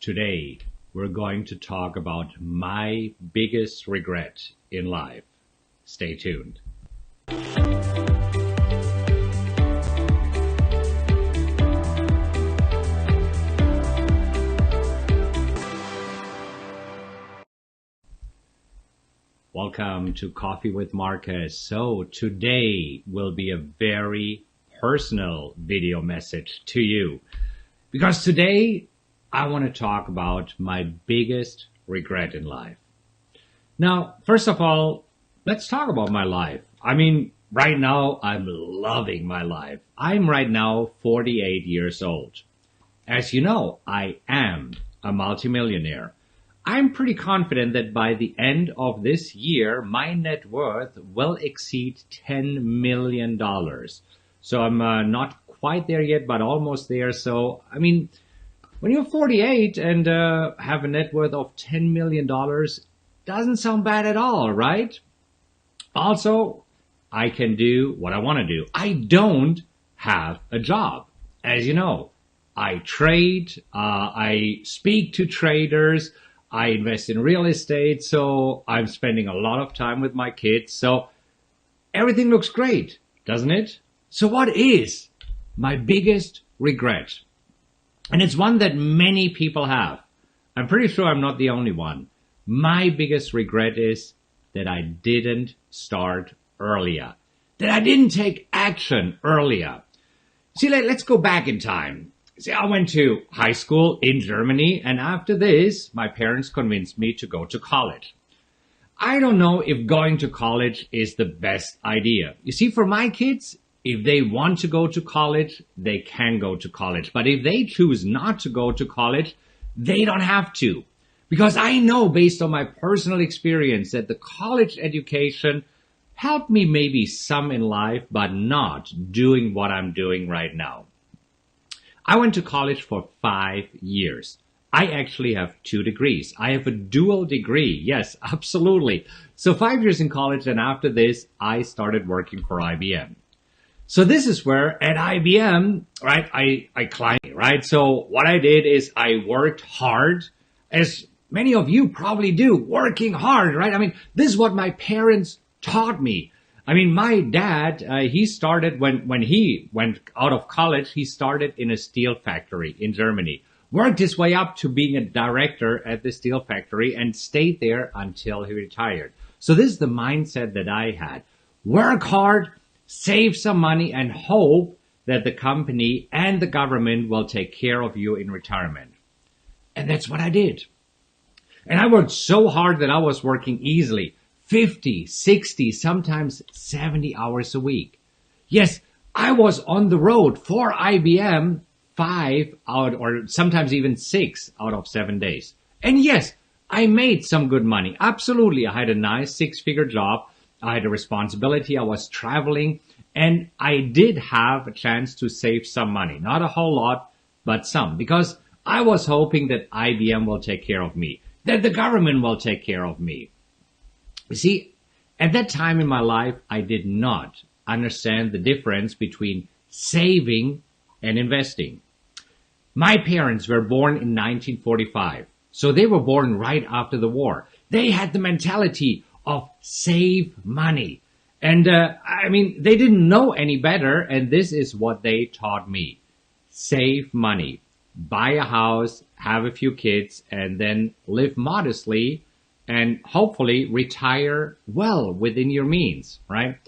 Today, we're going to talk about my biggest regret in life. Stay tuned. Welcome to Coffee with Markus. So today will be a very personal video message to you because today I want to talk about my biggest regret in life. Now, first of all, let's talk about my life. Right now I'm loving my life. I'm right now 48 years old. As you know, I am a multimillionaire. I'm pretty confident that by the end of this year, my net worth will exceed $10 million. So I'm not quite there yet, but almost there. So, when you're 48 and have a net worth of $10 million, doesn't sound bad at all, right? Also, I can do what I want to do. I don't have a job. As you know, I trade, I speak to traders, I invest in real estate, so I'm spending a lot of time with my kids. So everything looks great, doesn't it? So what is my biggest regret? And it's one that many people have. I'm pretty sure I'm not the only one. My biggest regret is that I didn't start earlier, that I didn't take action earlier. See, let's go back in time. See, I went to high school in Germany, and after this, my parents convinced me to go to college. I don't know if going to college is the best idea. You see, for my kids, if they want to go to college, they can go to college. But if they choose not to go to college, they don't have to. Because I know, based on my personal experience, that the college education helped me maybe some in life, but not doing what I'm doing right now. I went to college for 5 years. I actually have 2 degrees. I have a dual degree. Yes, absolutely. So 5 years in college, and after this, I started working for IBM. So this is where at IBM, right, I climbed, right? So what I did is I worked hard, as many of you probably do, working hard, right? This is what my parents taught me. My dad, he started when he went out of college, he started in a steel factory in Germany, worked his way up to being a director at the steel factory and stayed there until he retired. So this is the mindset that I had. Work hard, save some money, and hope that the company and the government will take care of you in retirement. And that's what I did. And I worked so hard that I was working easily 50, 60, sometimes 70 hours a week. Yes, I was on the road for IBM 5 out, or sometimes even 6 out of 7 days. And yes, I made some good money. Absolutely. I had a nice 6-figure job. I had a responsibility. I was traveling, and I did have a chance to save some money. Not a whole lot, but some, because I was hoping that IBM will take care of me, that the government will take care of me. You see, at that time in my life, I did not understand the difference between saving and investing. My parents were born in 1945, so they were born right after the war. They had the mentality of save money. And, they didn't know any better, and this is what they taught me. Save money, buy a house, have a few kids, and then live modestly, and hopefully retire well within your means, right?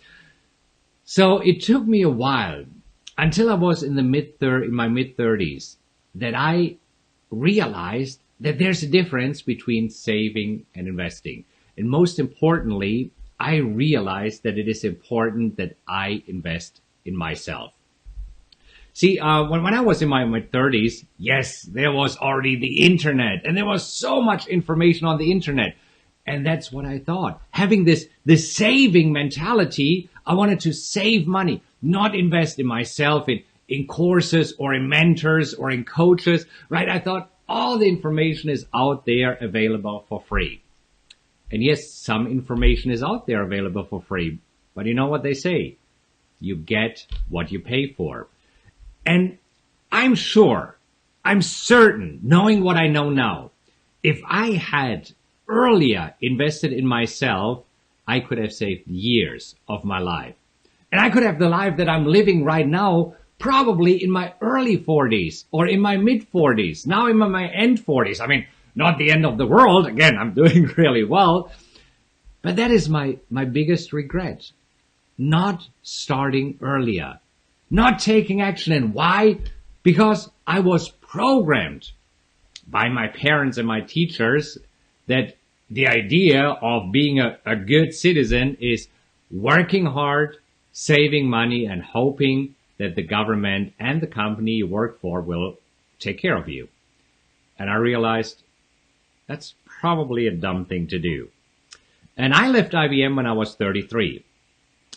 So it took me a while, until I was in my mid-30s, that I realized that there's a difference between saving and investing. And most importantly, I realized that it is important that I invest in myself. See, when I was in my mid-30s, yes, there was already the internet, and there was so much information on the internet. And that's what I thought. Having this saving mentality, I wanted to save money, not invest in myself, in courses or in mentors or in coaches, right? I thought all the information is out there available for free. And yes, some information is out there available for free. But you know what they say? You get what you pay for. And I'm sure I'm certain, knowing what I know now, if I had earlier invested in myself, I could have saved years of my life. And I could have the life that I'm living right now, probably in my early 40s or in my mid 40s, now in my end 40s. I mean, not the end of the world. Again, I'm doing really well. But that is my biggest regret. Not starting earlier, not taking action. And why? Because I was programmed by my parents and my teachers that the idea of being a good citizen is working hard, saving money, and hoping that the government and the company you work for will take care of you. And I realized that's probably a dumb thing to do. And I left IBM when I was 33.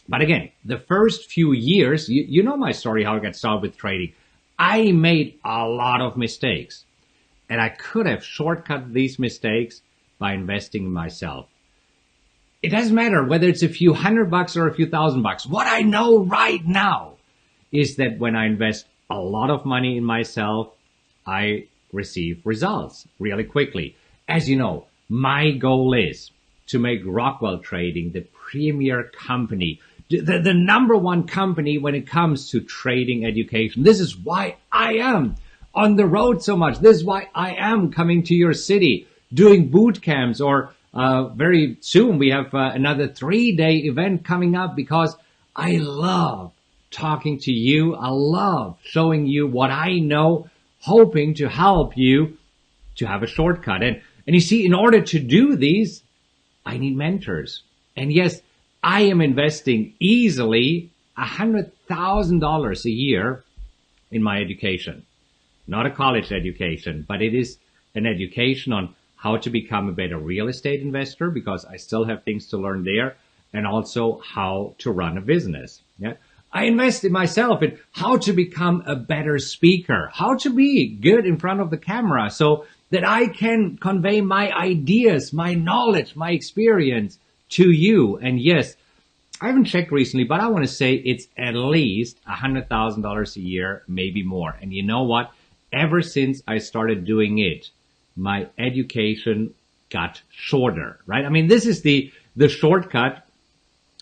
But again, the first few years, you know my story, how I got started with trading. I made a lot of mistakes. And I could have shortcut these mistakes by investing in myself. It doesn't matter whether it's a few $100 or a few $1,000. What I know right now is that when I invest a lot of money in myself, I receive results really quickly. As you know, my goal is to make Rockwell Trading the premier company, the number one company when it comes to trading education. This is why I am on the road so much. This is why I am coming to your city, doing boot camps, or very soon we have another 3-day event coming up, because I love talking to you. I love showing you what I know, hoping to help you to have a shortcut. And you see, in order to do these, I need mentors. And yes, I am investing easily $100,000 a year in my education. Not a college education, but it is an education on how to become a better real estate investor, because I still have things to learn there, and also how to run a business. Yeah. I invest in myself in how to become a better speaker, how to be good in front of the camera so that I can convey my ideas, my knowledge, my experience to you. And yes, I haven't checked recently, but I want to say it's at least $100,000 a year, maybe more. And you know what? Ever since I started doing it, my education got shorter, right? I mean, this is the shortcut.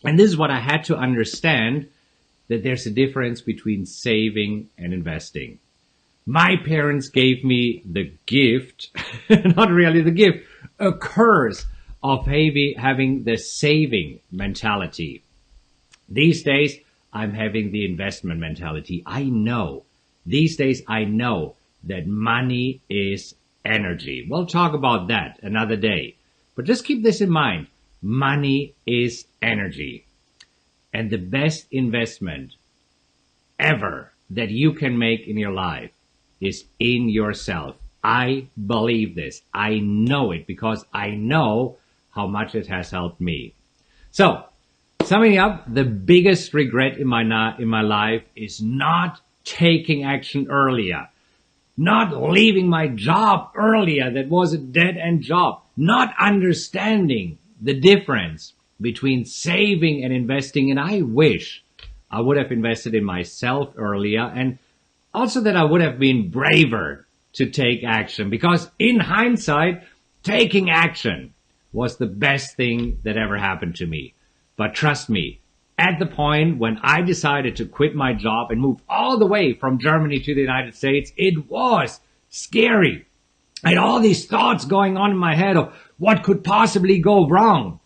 And this is what I had to understand, that there's a difference between saving and investing. My parents gave me the gift, not really the gift, a curse of having the saving mentality. These days, I'm having the investment mentality. I know, these days I know that money is energy. We'll talk about that another day. But just keep this in mind. Money is energy. And the best investment ever that you can make in your life is in yourself. I believe this. I know it because I know how much it has helped me. So, summing up, the biggest regret in my life is not taking action earlier, not leaving my job earlier that was a dead-end job, not understanding the difference between saving and investing. And I wish I would have invested in myself earlier, and also that I would have been braver to take action, because in hindsight, taking action was the best thing that ever happened to me. But trust me, at the point when I decided to quit my job and move all the way from Germany to the United States, it was scary. I had all these thoughts going on in my head of what could possibly go wrong.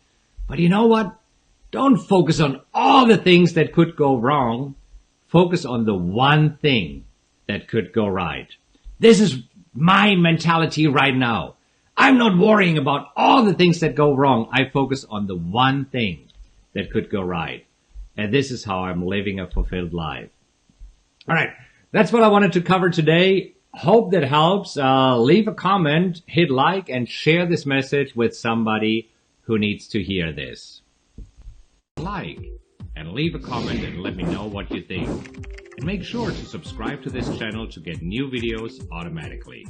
But you know what? Don't focus on all the things that could go wrong. Focus on the one thing that could go right. This is my mentality right now. I'm not worrying about all the things that go wrong. I focus on the one thing that could go right. And this is how I'm living a fulfilled life. All right. That's what I wanted to cover today. Hope that helps. Leave a comment, hit like, and share this message with somebody who needs to hear this. Like and leave a comment and let me know what you think. And make sure to subscribe to this channel to get new videos automatically.